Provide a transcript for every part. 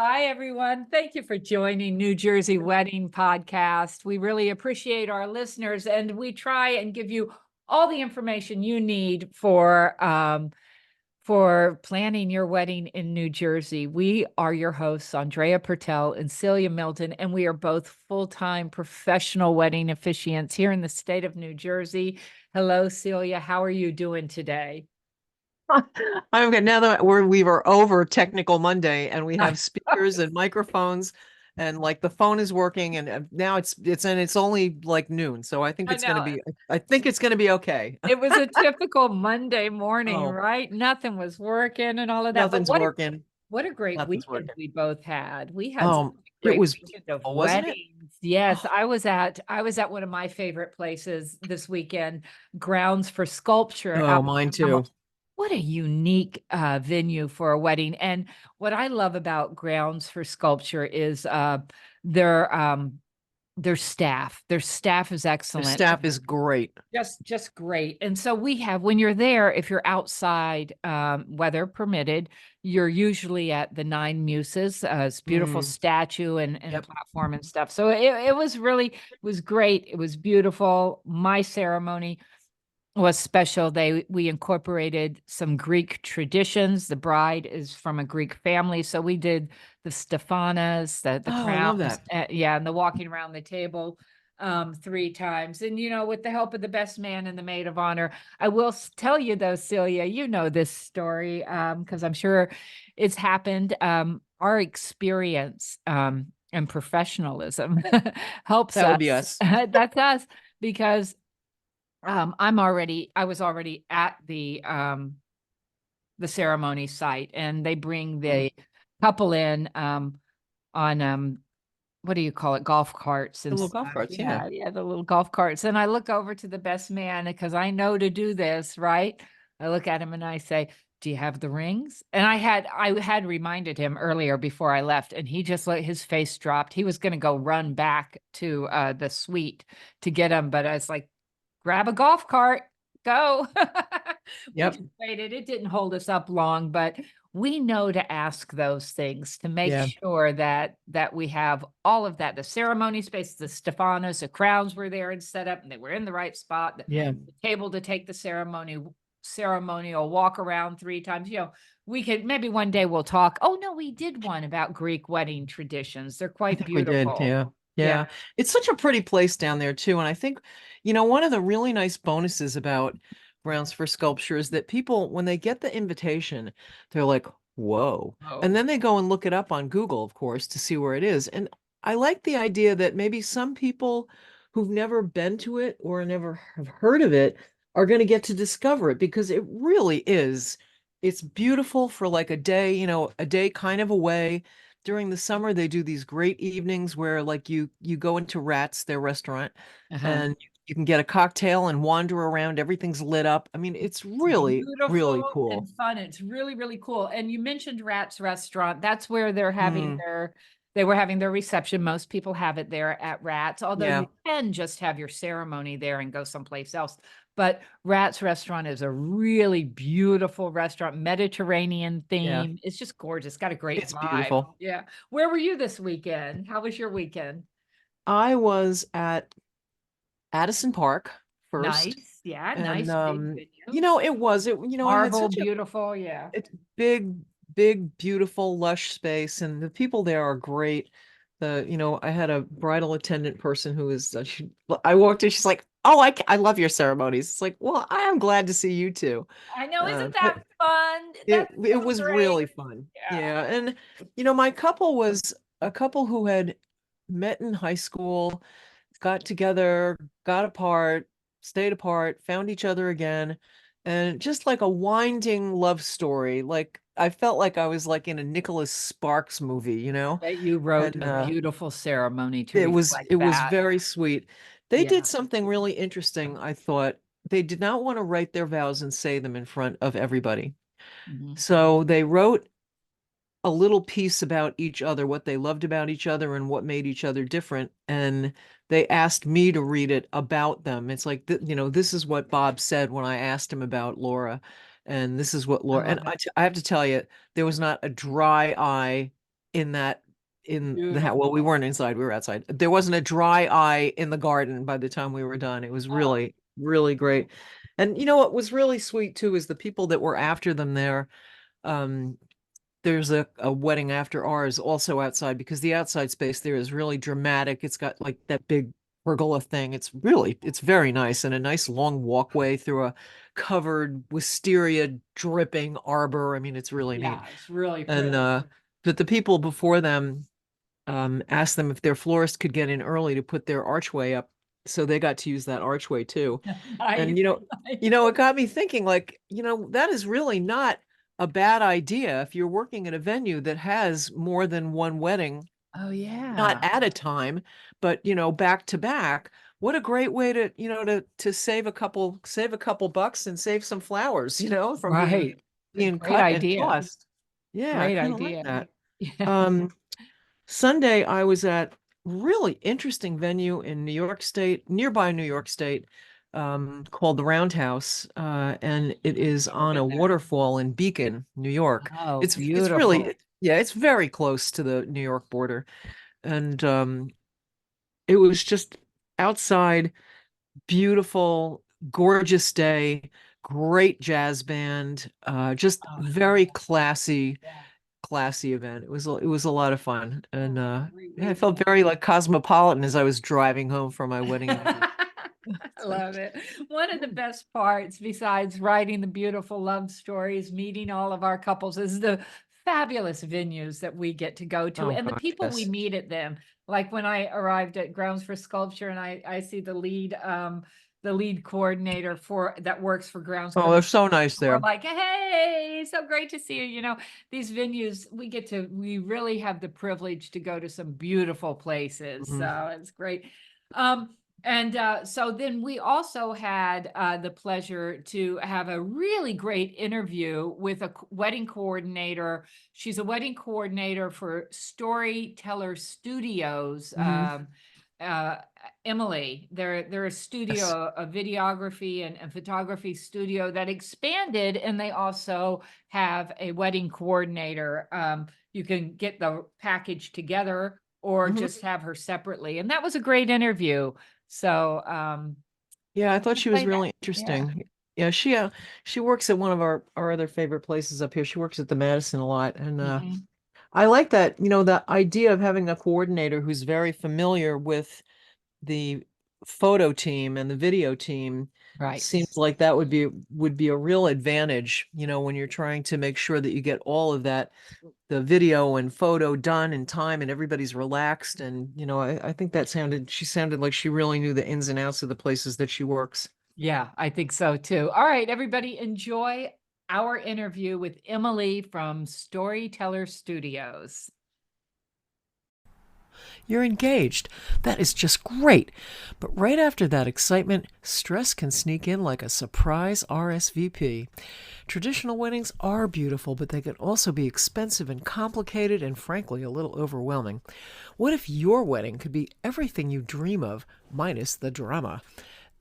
Hi, everyone. Thank you for joining New Jersey Wedding Podcast. We really appreciate our listeners, and we try and give you all the information you need for planning your wedding in New Jersey. We are your hosts, Andrea and Celia Milton, and we are both full-time professional wedding officiants here in the state of New Jersey. Hello, Celia. How are you doing today? I'm good. Now that we were over Technical Monday and we have speakers and microphones and like the phone is working and now it's only like noon. So I think I it's going to know. be I think it's going to be okay. It was a typical Monday morning, Oh, right? Nothing was working and all of that. But nothing's working. what a great Nothing's weekend working. we both had. We had such Um, a it great was weekend of beautiful, wasn't it? weddings. Yes, Oh, I was at one of my favorite places this weekend, Grounds for Sculpture out oh, in mine Trammell. too. What a unique venue for a wedding. And what I love about Grounds for Sculpture is their um their staff. Their staff is The excellent. staff is great. Just great. And so we have, when you're there, if you're outside, weather permitted, you're usually at the Nine Muses, it's beautiful Mm, statue and yep. platform and stuff. So it was really, it was great. It was beautiful. My ceremony was special. We incorporated some Greek traditions. The bride is from a Greek family, so we did the Stephanas, the Oh, I love crowns, that. yeah, and the walking around the table 3 times. And with the help of the best man and the maid of honor. I will tell you though, Celia, you know this story because I'm sure it's happened. Our experience and professionalism helps That would us. be us. That's us because I was already at the ceremony site, and they bring Mm, the couple in on what do you call it, golf carts the and little golf stuff. carts, yeah. Yeah, the little golf carts. And I look over to the best man because I know to do this, right? I look at him and I say, "Do you have the rings?" And I had reminded him earlier before I left, and he just let his face dropped. He was going to go run back to the suite to get them, but I was like, grab a golf cart, go. We Yep. just waited. It didn't hold us up long, but we know to ask those things to make Yeah. sure that we have all of that. The ceremony space, the Stephanos, the crowns were there and set up, and they were in the right spot. Yeah. The table to take the ceremonial walk around 3 times. We could maybe one day we'll talk. Oh no, we did one about Greek wedding traditions. They're I quite think we did. beautiful. Yeah. Yeah. Yeah. It's such a pretty place down there too. And I think, one of the really nice bonuses about Grounds for Sculpture is that people, when they get the invitation, they're like, whoa. And Oh. then they go and look it up on Google, of course, to see where it is. And I like the idea that maybe some people who've never been to it or never have heard of it are going to get to discover it because it really is. It's beautiful for like a day, a day kind of away. During the summer they do these great evenings where like you go into Rats, their restaurant, Uh-huh. and you can get a cocktail and wander around. Everything's lit up. I mean, it's really Beautiful really cool. and fun. It's really, really cool. And you mentioned Rat's Restaurant. That's where they're having Mm, they were having their reception. Most people have it there at Rat's, although yeah, you can just have your ceremony there and go someplace else. But Rat's Restaurant is a really beautiful restaurant, Mediterranean yeah, theme. It's just gorgeous. Got a great it's vibe. beautiful. Yeah. Where were you this weekend? How was your weekend? I was at Addison Park first, Nice. Yeah, and nice big venue. it had Marble, such a beautiful. Yeah. it's big, beautiful, lush space, and the people there are great. I had a bridal attendant person who was, I walked in, she's like, "Oh, I love your ceremonies." It's like, well, I am glad to see you too. I know, isn't But that fun? it That's it so was great. really fun. Yeah. Yeah, and my couple was a couple who had met in high school, got together, got apart, stayed apart, found each other again, and just like a winding love story. Like I felt like I was like in a Nicholas Sparks movie. That you wrote And a beautiful ceremony to it was reflect it was that. very sweet. They did Yeah. something really interesting, I thought. They did not want to write their vows and say them in front of everybody. Mhm. So they wrote a little piece about each other, what they loved about each other and what made each other different. And they asked me to read it about them. It's like, this is what Bob said when I asked him about Laura. And this is what I Laura, and love it. I have to tell you, there was not a dry eye in that in the house. Well, we Beautiful. weren't inside, we were outside. There wasn't a dry eye in the garden by the time we were done. It was Oh, really, really great. And you know what was really sweet too is the people that were after them there. Um, there's a wedding after ours also outside because the outside space there is really dramatic. It's got like that big pergola thing. It's very nice and a nice long walkway through a covered wisteria dripping arbor. I mean, it's really neat. yeah, it's really And pretty. but the people before them asked them if their florist could get in early to put their archway up, so they got to use that archway too. Nice. And it got me thinking, like, that is really not a bad idea if you're working at a venue that has more than one wedding, Oh, not yeah. at a time, but back to back. What a great way to save a couple bucks and save some flowers, from being Right. A being great cut and idea. tossed. Yeah, I Great kind of like idea. that. Yeah. Um, Sunday, I was at really interesting venue in New York State, nearby New York State, called the Roundhouse, and it is Never on a been there. waterfall in Beacon, New York. Oh, It's really, beautiful. yeah, it's very close to the New York border, and it was just outside, beautiful, gorgeous day, great jazz band, just Oh, very classy yeah. classy event. It was a lot of fun, Oh, and great yeah, I way felt to very like cosmopolitan as I was driving home from my wedding interview. I love it. One of the best parts, besides writing the beautiful love stories, meeting all of our couples, is the fabulous venues that we get to go to Oh and the gosh, people we yes. meet at them. Like when I arrived at Grounds for Sculpture and I see the lead coordinator for that works for Grounds Oh, they're Commission. so nice We're there. like, hey, so great to see you. These venues, we really have the privilege to go to some beautiful places. Mhm. So it's great. Um, and so then we also had the pleasure to have a really great interview with a wedding coordinator. She's a wedding coordinator for Storyteller Studios. Mhm. Uh, Emily, they're a Yes. studio, a videography and photography studio that expanded, and they also have a wedding coordinator. You can get the package together or Mhm. just have her separately. And that was a great interview. So, Yeah, I thought we'll she was play that. really Yeah. interesting. Yeah, she works at one of our other favorite places up here. She works at the Madison a lot, and Mhm. I like that, the idea of having a coordinator who's very familiar with the photo team and the video team. Right. Seems like that would be a real advantage, when you're trying to make sure that you get all of that, the video and photo done in time and everybody's relaxed. And, I think she sounded like she really knew the ins and outs of the places that she works. Yeah, I think so too. All right, everybody, enjoy our interview with Emily from Storyteller Studios. You're engaged. That is just great. But right after that excitement, stress can sneak in like a surprise RSVP. Traditional weddings are beautiful, but they can also be expensive and complicated and frankly a little overwhelming. What if your wedding could be everything you dream of, minus the drama?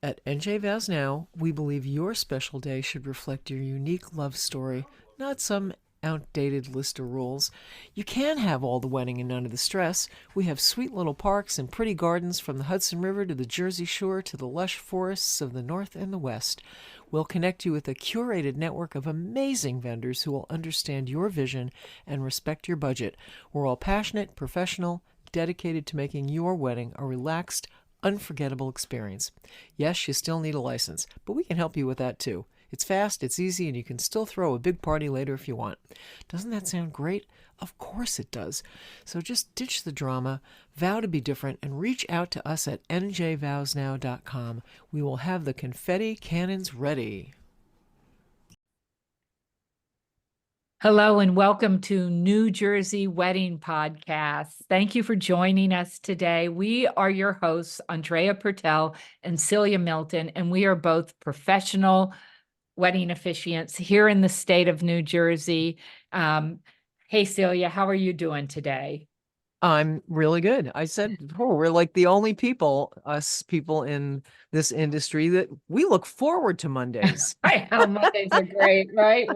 At NJ Vows Now, we believe your special day should reflect your unique love story, not some outdated list of rules. You can have all the wedding and none of the stress. We have sweet little parks and pretty gardens from the Hudson River to the Jersey Shore to the lush forests of the North and the West. We'll connect you with a curated network of amazing vendors who will understand your vision and respect your budget. We're all passionate, professional, dedicated to making your wedding a relaxed, unforgettable experience. Yes, you still need a license, but we can help you with that too. It's fast, it's easy, and you can still throw a big party later if you want. Doesn't that sound great? Of course it does. So just ditch the drama, vow to be different, and reach out to us at njvowsnow.com. We will have the confetti cannons ready. Hello and welcome to New Jersey Wedding Podcast. Thank you for joining us today. We are your hosts, Andrea Pertel and Celia Milton, and we are both professional wedding officiants here in the state of New Jersey. Hey, Celia, how are you doing today? I'm really good. I said before, we're like the only people, us people in this industry, that we look forward to Mondays. I know Mondays are great, right?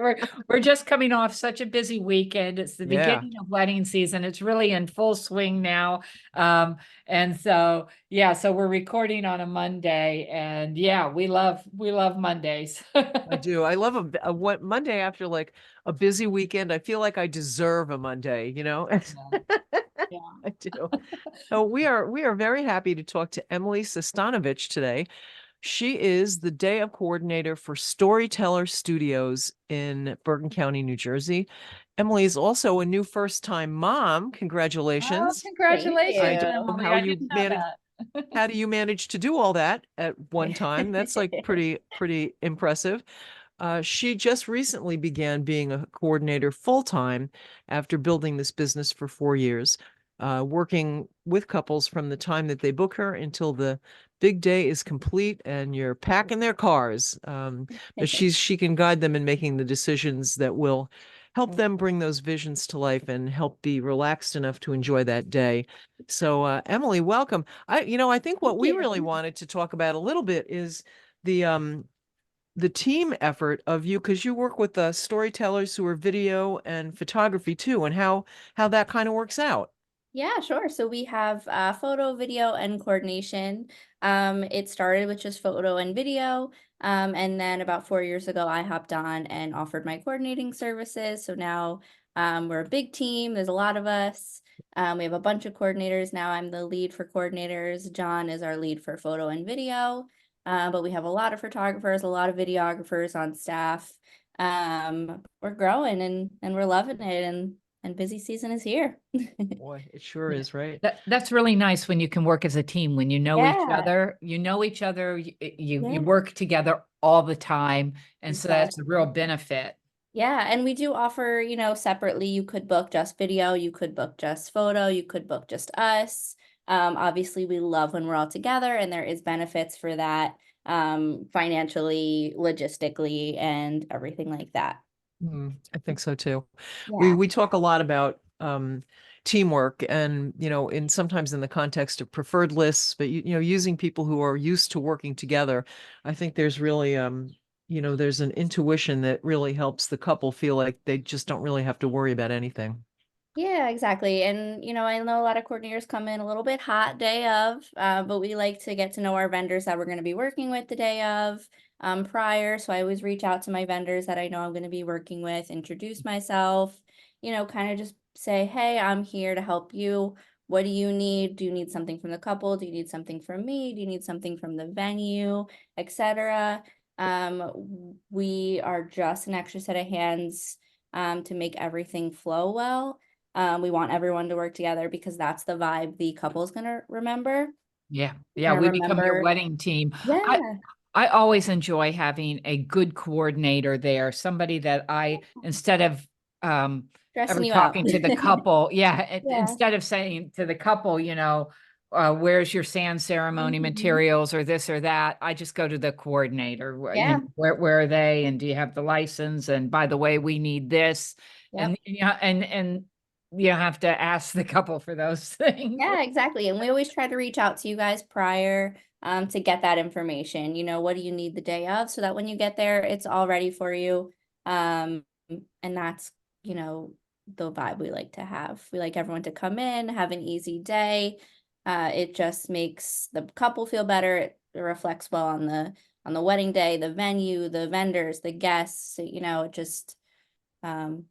We're just coming off such a busy weekend. It's the Yeah, beginning of wedding season. It's really in full swing now. And so yeah, so we're recording on a Monday, and yeah, we love Mondays. I do. I love a what Monday after like a busy weekend. I feel like I deserve a Monday, you know? Yeah, yeah. I do. So we are very happy to talk to Emily Sestanovich today. She is the day of coordinator for Storyteller Studios in Bergen County, New Jersey. Emily is also a new first-time mom. Oh, Congratulations. Thank I congratulations, you. don't know Emily. how I you didn't know manage that. how do you manage to do all that at one time? That's like pretty impressive. She just recently began being a coordinator full time after building this business for 4 years, working with couples from the time that they book her until the big day is complete and you're packing their cars. But she can guide them in making the decisions that will help them bring those visions to life and help be relaxed enough to enjoy that day. So, Emily, welcome. I think what Thank we really you. wanted to talk about a little bit is the team effort of you, because you work with storytellers who are video and photography too, and how that kind of works out. Yeah, sure. So we have photo, video, and coordination. It started with just photo and video. And then about 4 years ago, I hopped on and offered my coordinating services. So now we're a big team. There's a lot of us. We have a bunch of coordinators. Now I'm the lead for coordinators. John is our lead for photo and video. But we have a lot of photographers, a lot of videographers on staff. We're growing and we're loving it. And busy season is here. Boy, it sure Yeah. is, right? That's really nice when you can work as a team, when Yeah, you know each other, you yeah, work together all the time. And so that's a real exactly. benefit. Yeah, and we do offer, separately, you could book just video, you could book just photo, you could book just us. Obviously, we love when we're all together, and there is benefits for that, financially, logistically, and everything like that. I think so too. We Yeah. we talk a lot about teamwork and in sometimes in the context of preferred lists, but using people who are used to working together. I think there's really there's an intuition that really helps the couple feel like they just don't really have to worry about anything. Yeah, exactly. And, I know a lot of coordinators come in a little bit hot day of, but we like to get to know our vendors that we're going to be working with the day of, prior. So I always reach out to my vendors that I know I'm going to be working with, introduce myself, kind of just say, hey, I'm here to help you. What do you need? Do you need something from the couple? Do you need something from me? Do you need something from the venue, etc.? We are just an extra set of hands, to make everything flow well. We want everyone to work together because that's the vibe the couple's gonna remember. Yeah. Yeah. Gonna We become your remember. wedding team. I, Yeah, I always enjoy having a good coordinator there, somebody that instead of ever dressing you up. talking to the couple, Yeah. instead of saying to the couple, where's your sand ceremony Mhm. materials or this or that, I just go to the coordinator. Yeah. Where are they? And do you have the license? And by the way, we need this. Yep. And you have to ask the couple for those things. Yeah, exactly. And we always try to reach out to you guys prior, to get that information. What do you need the day of so that when you get there, it's all ready for you. Um, and that's, the vibe we like to have. We like everyone to come in, have an easy day. It just makes the couple feel better. It reflects well on the wedding day, the venue, the vendors, the guests, it just kind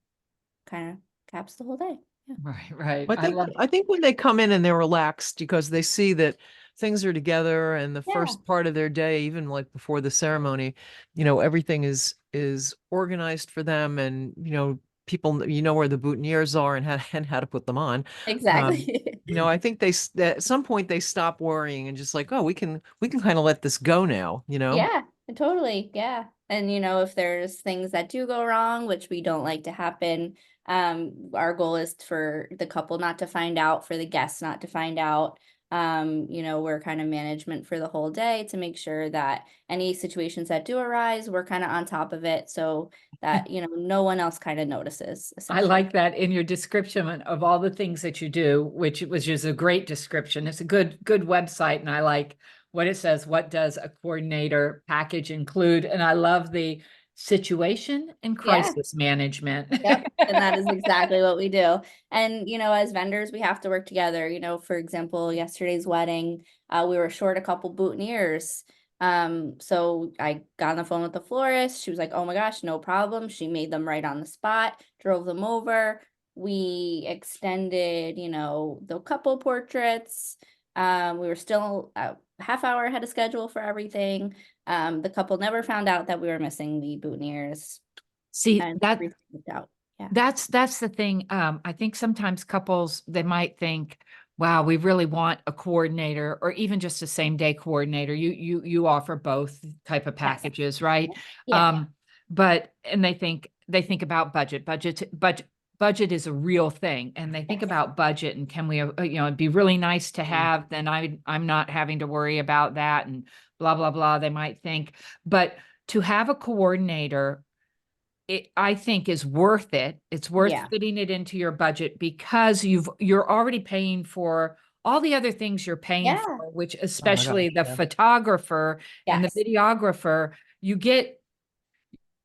of caps the whole day. Yeah. Right, right. I I think love. I think when they come in and they're relaxed because they see that things are together and the Yeah, first part of their day, even like before the ceremony, everything is organized for them and people where the boutonnieres are and how and how to put them on. Um, exactly. I think at some point they stop worrying and just like, oh, we can kind of let this go now. Yeah, totally. Yeah. And if there's things that do go wrong, which we don't like to happen, our goal is for the couple not to find out, for the guests not to find out. You know, we're kind of management for the whole day to make sure that any situations that do arise, we're kind of on top of it so that, you know, no one else kind of notices, I essentially. like that in your description of all the things that you do, which is a great description. It's a good website, and I like what it says. What does a coordinator package include? And I love the situation and Yeah. crisis management. Yep. And that is exactly what we do. And, you know, as vendors, we have to work together. You know, for example, yesterday's wedding, we were short a couple boutonnieres. So I got on the phone with the florist. She was like, oh my gosh, no problem. She made them right on the spot, drove them over. We extended, you know, the couple portraits. We were still a half hour ahead of schedule for everything. The couple never found out that we were missing the boutonnieres. See, And everything worked out. Yeah. that's the thing. I think sometimes couples, they might think, wow, we really want a coordinator, or even just a same day coordinator. You offer both type of Yes. packages, right? Yeah. But and they think about budget is a real thing, and they think Yes. about budget, and can we, you know, it'd be really nice to have, then I'm not having to worry about that, and blah blah blah, they might think. But to have a coordinator, I think is worth it. It's worth Yeah. fitting it into your budget, because you're already paying for all the other things you're paying Yeah. for, which Oh my especially gosh, the yeah. photographer and the Yes. videographer, you get,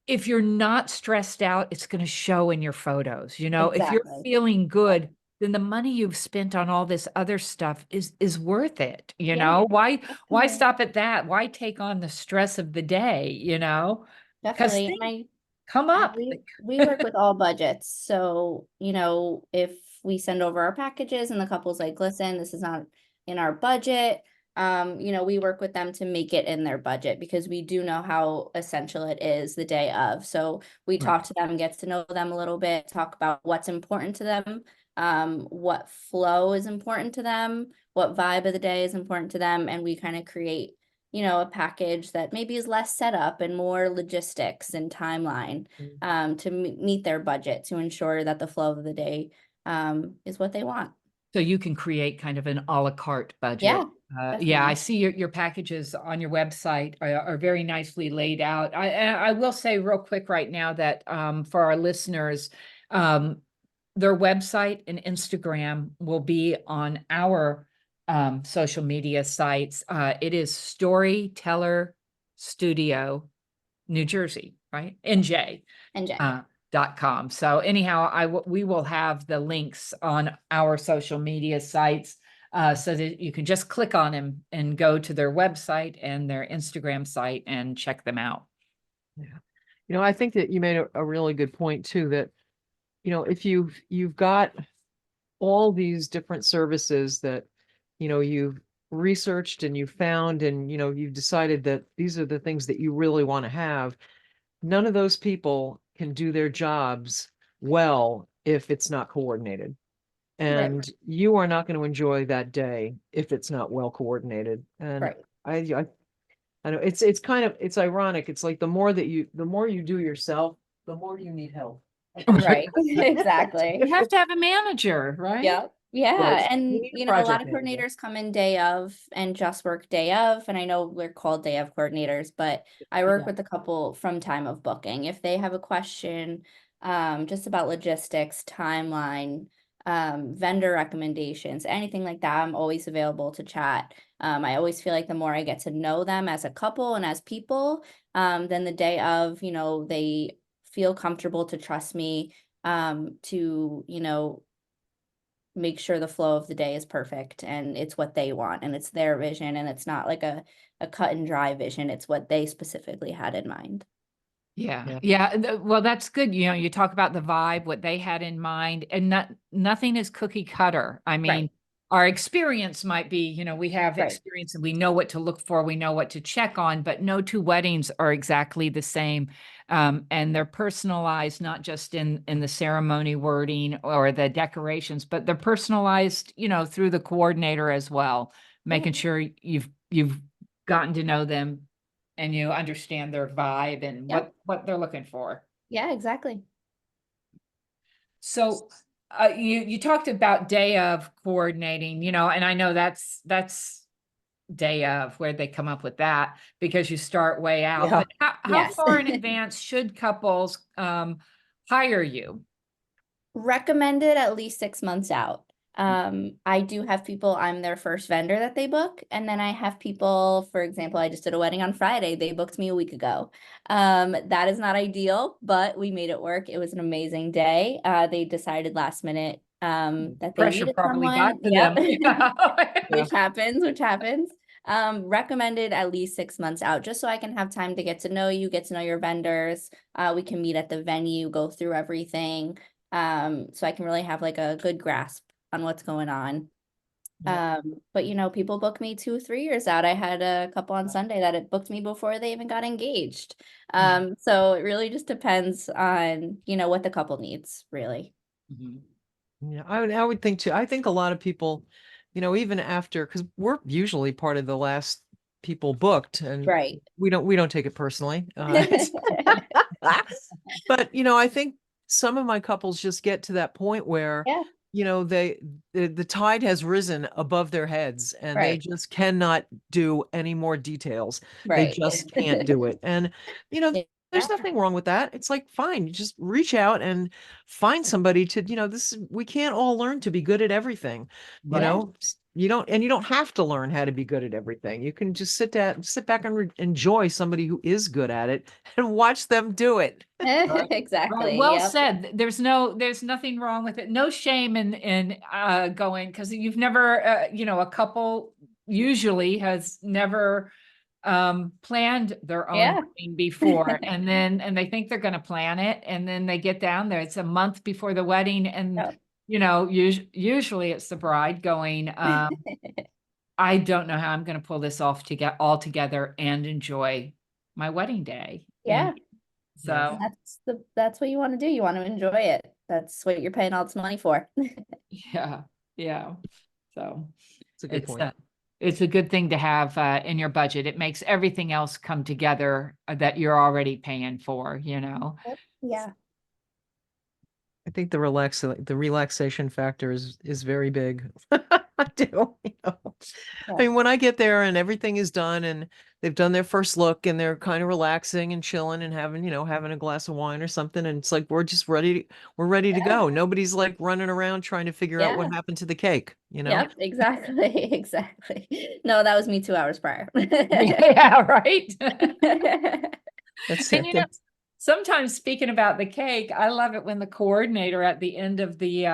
if you're not stressed out, it's going to show in your photos. You know, if you're Exactly. feeling good, then the money you've spent on all this other stuff is worth it. You Yeah. know, why Definitely. stop at that? Why take on the stress of the day, you know? Because Definitely. things And come up. we work with all budgets. So, you know, if we send over our packages and the couple's like, listen, this is not in our budget, you know, we work with them to make it in their budget because we do know how essential it is the day of. So we Right. talk to them, get to know them a little bit, talk about what's important to them, what flow is important to them, what vibe of the day is important to them, and we kind of create, you know, a package that maybe is less setup and more logistics and timeline, to meet their budget, to ensure that the flow of the day is what they want. So you can create kind of an à la carte budget. Yeah, Yeah, I definitely. see your packages on your website are very nicely laid out. I will say real quick right now that for our listeners, their website and Instagram will be on our social media sites. It is Storyteller Studio New Jersey, right? NJ. NJ. .com. So anyhow, we will have the links on our social media sites, so that you can just click on them and go to their website and their Instagram site and check them out. Yeah. You know, I think that you made a really good point too, that, you know, if you've got all these different services that, you know, you've researched and you found, and, you know, you've decided that these are the things that you really want to have, none of those people can do their jobs well if it's not coordinated. Right. And you are not going to enjoy that day if it's not well coordinated. And Right. I know it's kind of, it's ironic. It's like the more you do yourself, the more you need help. Right. Exactly. You have to have a manager, right? Yeah. Yeah. Right. You And, need a you know, a lot project of manager. coordinators come in day of and just work day of. And I know we're called day of coordinators, but I work Yeah. with a couple from time of booking. If they have a question, just about logistics, timeline, vendor recommendations, anything like that, I'm always available to chat. I always feel like the more I get to know them as a couple and as people, then the day of, you know, they feel comfortable to trust me, to, you know, make sure the flow of the day is perfect and it's what they want and it's their vision and it's not like a cut and dry vision. It's what they specifically had in mind. Yeah. Yeah. Yeah. Well, that's good. You know, you talk about the vibe, what they had in mind, and nothing is cookie cutter. I Right. mean, our experience might be, you know, we have Right. experience and we know what to look for, we know what to check on, but no two weddings are exactly the same. And they're personalized, not just in the ceremony wording or the decorations, but they're personalized, you know, through the coordinator as well, Yeah. making sure you've gotten to know them and you understand their vibe and Yep. what they're looking for. Yeah, exactly. So you talked about day of coordinating, and I know that's day of where they come up with that because you start way out. Yeah. But how Yes. far in advance should couples hire you? Recommended at least 6 months out. I do have people, I'm their first vendor that they book. And then I have people, for example, I just did a wedding on Friday. They booked me a week ago. That is not ideal, but we made it work. It was an amazing day. They decided last minute that they Pressure needed probably got someone. to Yep. them. Which happens. Recommended at least 6 months out, just so I can have time to get to know you, get to know your vendors. We can meet at the venue, go through everything. So I can really have like a good grasp on what's going on. But people book me 2, 3 years out. I had a couple on Sunday that it booked me before they even got engaged. So it really just depends on, what the couple needs, really. Mhm. Yeah, I would think too. I think a lot of people, even after, because we're usually part of the last people booked, and Right. we don't take it personally. But I think some of my couples just get to that point where, Yeah. the tide has risen above their heads and they Right. just cannot do any more details. They Right. just can't do it. And there's Yeah. nothing wrong with that. It's like, fine, you just reach out and find somebody to, we can't all learn to be good at everything. Right. You don't have to learn how to be good at everything. You can just sit back and enjoy somebody who is good at it and watch them do it. Right. Exactly. Well Yep. said. There's nothing wrong with it. No shame in going, because you've never a couple usually has never planned their own Yeah. wedding before, and they think they're going to plan it, and then they get down there. It's a month before the wedding, and Yep. usually it's the bride going, I don't know how I'm going to pull this off to get all together and enjoy my wedding day. Yeah. Yes. So That's what you want to do. You want to enjoy it. That's what you're paying all this money for. yeah, yeah. So It's a good it's point. it's a good thing to have in your budget. It makes everything else come together that you're already paying for, Yep. Yeah. I think the relaxation factor is very big. I do. I mean, when I get there and everything is done and they've done their first look and they're kind of relaxing and chilling and having a glass of wine or something, and it's like we're ready to Yeah. go. Nobody's like running around trying to figure out what Yeah. happened to the cake. Yep. Exactly. Exactly. No, that was me 2 hours prior. Yeah, right. That's And it. sometimes, speaking about the cake, I love it when the coordinator at the end of the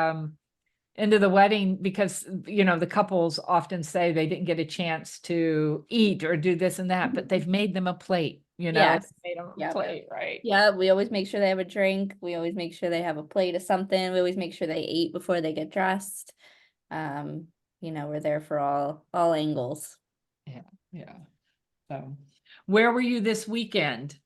wedding, because the couples often say they didn't get a chance to eat or do this and that, but they've made them a plate, Yes. made them a Yep. plate, right? Yeah, we always make sure they have a drink. We always make sure they have a plate of something. We always make sure they ate before they get dressed. We're there for all angles. Yeah, yeah. So, where were you this weekend?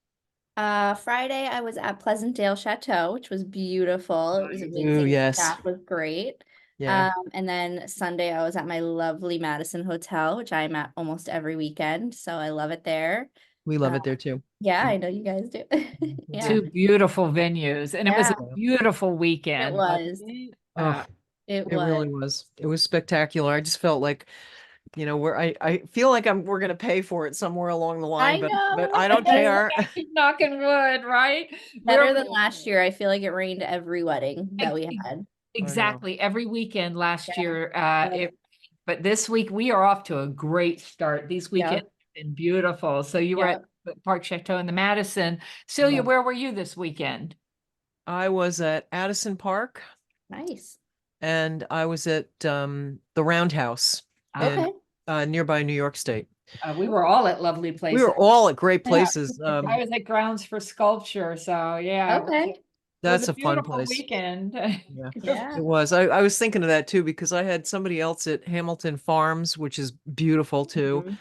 Friday I was at Pleasantdale Chateau, which was beautiful. It was Ooh, amazing. yes. Staff was great. Yeah. And then Sunday I was at my lovely Madison Hotel, which I'm at almost every weekend. So I love it there. We love it there too. Yeah, I know you guys do. Yeah. Two beautiful venues, and it was a Yeah, beautiful it weekend. was. Oh, It it was. really was. It was spectacular. I just felt like, where I feel like we're gonna pay for it somewhere along the line, I but know. I don't care. Keep knocking wood, right? Better We're than last year. I feel like it rained every wedding that we ex- had. exactly every weekend last Yeah. year. Yep. But this week we are off to a great start. These weekends Yep. have been beautiful. So you were at Yep. the Park Chateau in the Madison. Celia, where were you this weekend? I was at Addison Park Nice. and I was at the Roundhouse in Okay. nearby New York State. We were all at lovely We places. were all at great Yeah. places. I was at Grounds for Sculpture. So yeah, Okay. it was That's a a fun beautiful place. weekend. Yeah, Yeah. it was. I was thinking of that too because I had somebody else at Hamilton Farms, which is beautiful too. Mhm.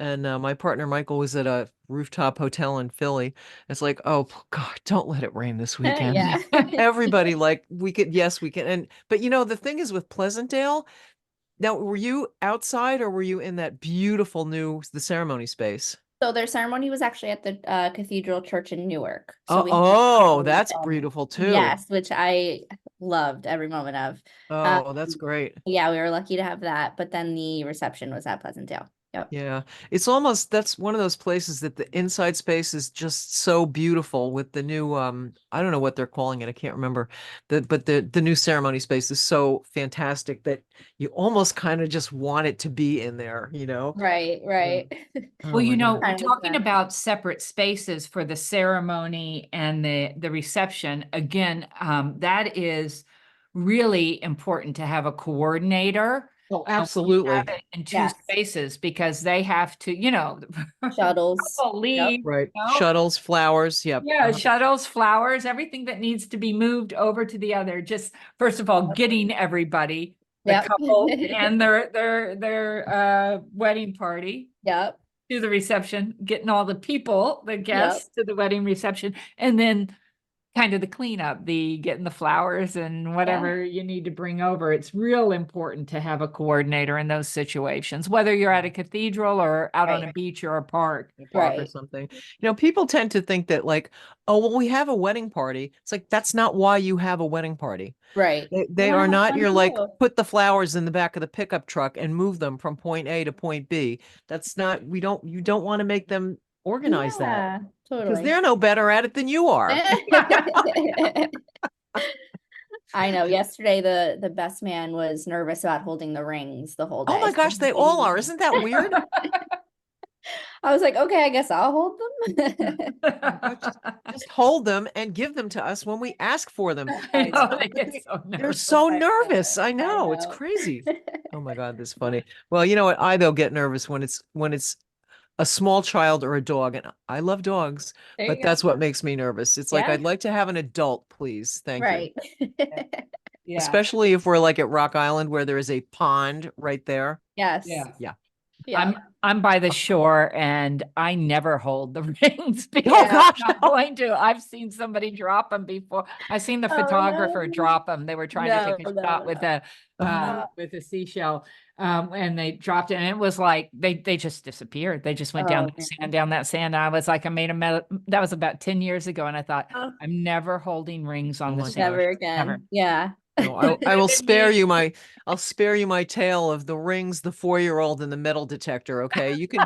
And my partner Michael was at a rooftop hotel in Philly. It's like, oh God, don't let it rain this weekend. Yeah. Everybody like yes, we can. But the thing is with Pleasantdale, now were you outside or were you in that beautiful the ceremony space? So their ceremony was actually at the Cathedral Church in Newark. So Oh, we had oh, ceremony that's from beautiful too. yes, which I loved every moment of. Oh, that's great. Yeah, we were lucky to have that, but then the reception was at Pleasantdale. Yep. Yeah, it's almost that's one of those places that the inside space is just so beautiful with the new I don't know what they're calling it. I can't remember. But the new ceremony space is so fantastic that you almost kind of just want it to be in there, you know? Right, Yeah. right. Oh Well, my God. Kind of talking makes sense. about separate spaces for the ceremony and the reception, again, that is really important to have a coordinator. Oh, And when you have absolutely. it in two Yes. spaces because they have to, Shuttles. couple Yep. leave, Right. you know? Shuttles, flowers. Yep. Yeah, shuttles, flowers, everything that needs to be moved over to the other. Just first of all, getting everybody, the Yep. couple and their wedding party Yep. to the reception, getting all the people, the Yep. guests to the wedding reception, and then kind of the cleanup, the getting the flowers and whatever you need to bring over. It's real important to have a coordinator in those situations, whether you're at a cathedral or out on Right. a beach or a park. A park or Right. something. People tend to think that like, oh, well, we have a wedding party. It's like that's not why you have a wedding party. Right. You They want to are have not fun your like too. put the flowers in the back of the pickup truck and move them from point A to point B. That's not you don't want to make them organize that Yeah, because totally. they're no better at it than you are. I know. Yesterday, the best man was nervous about holding the rings the whole Oh day. my gosh, they all are. Isn't that weird? I was like, okay, I guess I'll hold them. Just hold them and give them to us when we ask for them. I I know, know. they get so They're nervous. so I nervous. know. I I know. It's know. crazy. Oh my God, that's funny. Well, you know what? I though get nervous when it's a small child or a dog, and I love dogs, There but you go. that's what makes me nervous. It's like Yeah, I'd like to have an adult, please. Thank you. right. Yeah, Especially if we're like at Rock Island where there is a pond right there. Yes. yeah. Yeah. Yeah. I'm by the shore and I never hold the rings because Oh Yeah. I'm gosh, not no. going to. I've seen somebody drop them before. I've seen the Oh, photographer no. drop them. They were trying to No, take a no, shot no. Uh, with a seashell. And they dropped it and it was like they just disappeared. They just went down oh, that man. sand, down that sand. I was like, I made that was about 10 years ago. And I thought, Oh, I'm never holding rings on Oh the my sand. gosh. never Never. again. Yeah. No, I will spare you I'll spare you my tale of the rings, the 4-year-old and the metal detector. Okay. You can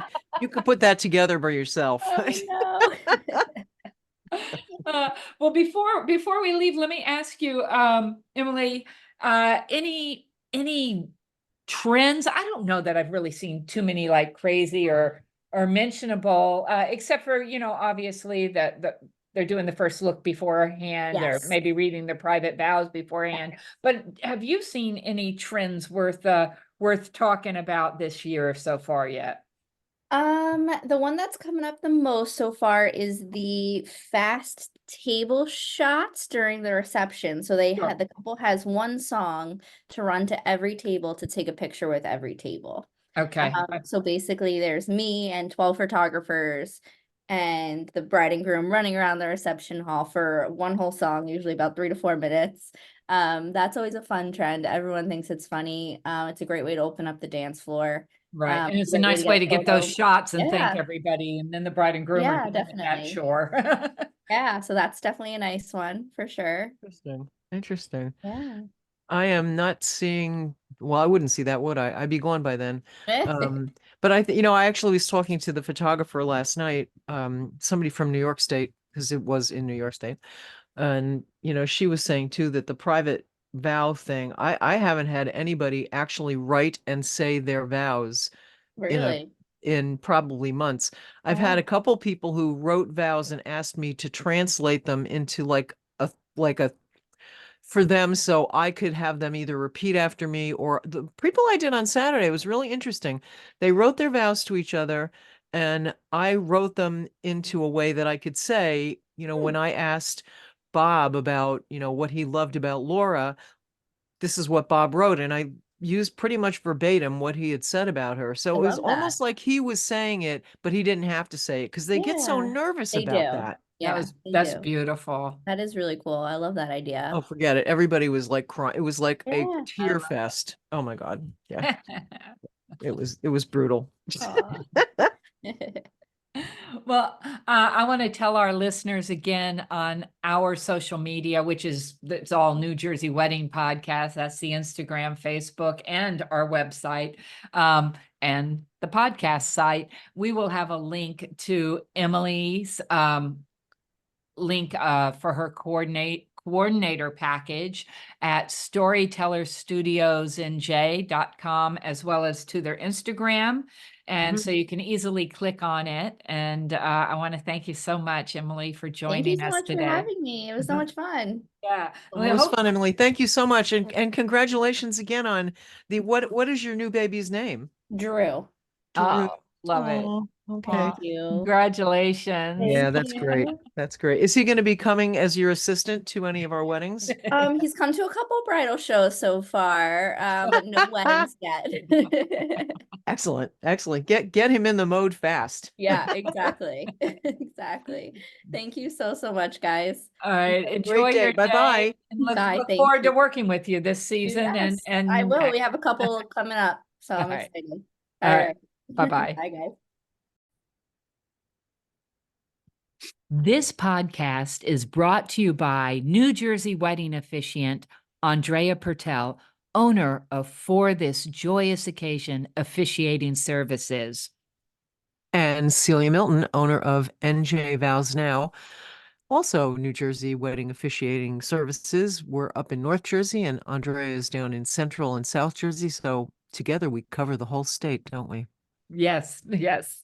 put that together by yourself. Oh, no. Well, before we leave, let me ask you, Emily, any trends? I don't know that I've really seen too many like crazy or mentionable, except for obviously that they're doing the first look beforehand, or Yes. maybe reading their private vows beforehand. But have you seen any trends worth talking about this year so far yet? The one that's coming up the most so far is the fast table shots during the reception. So Sure. the couple has one song to run to every table to take a picture with every table. Okay. So basically there's me and 12 photographers and the bride and groom running around the reception hall for one whole song, usually about 3 to 4 minutes. That's always a fun trend. Everyone thinks it's funny. It's a great way to open up the dance floor. Right. And it's a Great way nice to way get to a get those photo. shots and thank Yeah, everybody. And then the bride and groom are yeah, doing it at definitely. shore. Yeah, so that's definitely a nice one for sure. Interesting. Interesting. Yeah. I am not seeing, well, I wouldn't see that, would I? I'd be gone by then. But I actually was talking to the photographer last night, somebody from New York State, because it was in New York State. And, she was saying too that the private vow thing, I haven't had anybody actually write and say their vows in Really? in probably months. I've had a Oh, couple people who wrote vows and asked me to translate them into like a for them so I could have them either repeat after me or the people I did on Saturday was really interesting. They wrote their vows to each other and I wrote them into a way that I could say, hmm, when I asked Bob about, what he loved about Laura, this is what Bob wrote. And I used pretty much verbatim what he had said about her. I So it was love that. almost like he was saying it, but he didn't have to say it because they get so Yeah, nervous they about do. that. Yeah, they That's do. beautiful. That is really cool. I love that Oh, idea. forget it. Everybody was like crying. It was like a Yeah. I tear fest. Oh my God. Yeah. love It was brutal. Aw. Well, I want to tell our listeners again on our social media, which is it's all New Jersey Wedding Podcast. That's the Instagram, Facebook, and our website, and the podcast site. We will have a link to Emily's link for her coordinator package at Storyteller Studios NJ.com, as well as to their Instagram. And so you can easily click on it. And I want to thank you so much, Emily, for Thank you joining so us much for today. having me. It was so Mhm. much fun. Yeah. Well, it was fun, Emily. Thank you so much. And congratulations again on the what is your new baby's name? Drew. Drew. Oh, love it. Oh, okay. Thank you. Congratulations. Yeah, Thank that's great. you. That's great. Is he going to be coming as your assistant to any of our weddings? He's come to a couple bridal shows so far, but no weddings yet. Excellent. Excellent. Get him in the mode fast. Yeah, exactly. Exactly. Thank you so much, guys. All right. Have a great Enjoy day. your Bye-bye. day. And look Bye. Thank forward to you. working with you this season. Yes, And I will. We have a couple coming up, so I'm All right. excited. All All right. right. Bye-bye. Bye, guys. This podcast is brought to you by New Jersey wedding officiant Andrea Pertel, owner of For This Joyous Occasion Officiating Services. And Celia Milton, owner of NJ Vows Now, also New Jersey wedding officiating services. We're up in North Jersey and Andrea is down in Central and South Jersey. So together we cover the whole state, don't we? Yes, yes.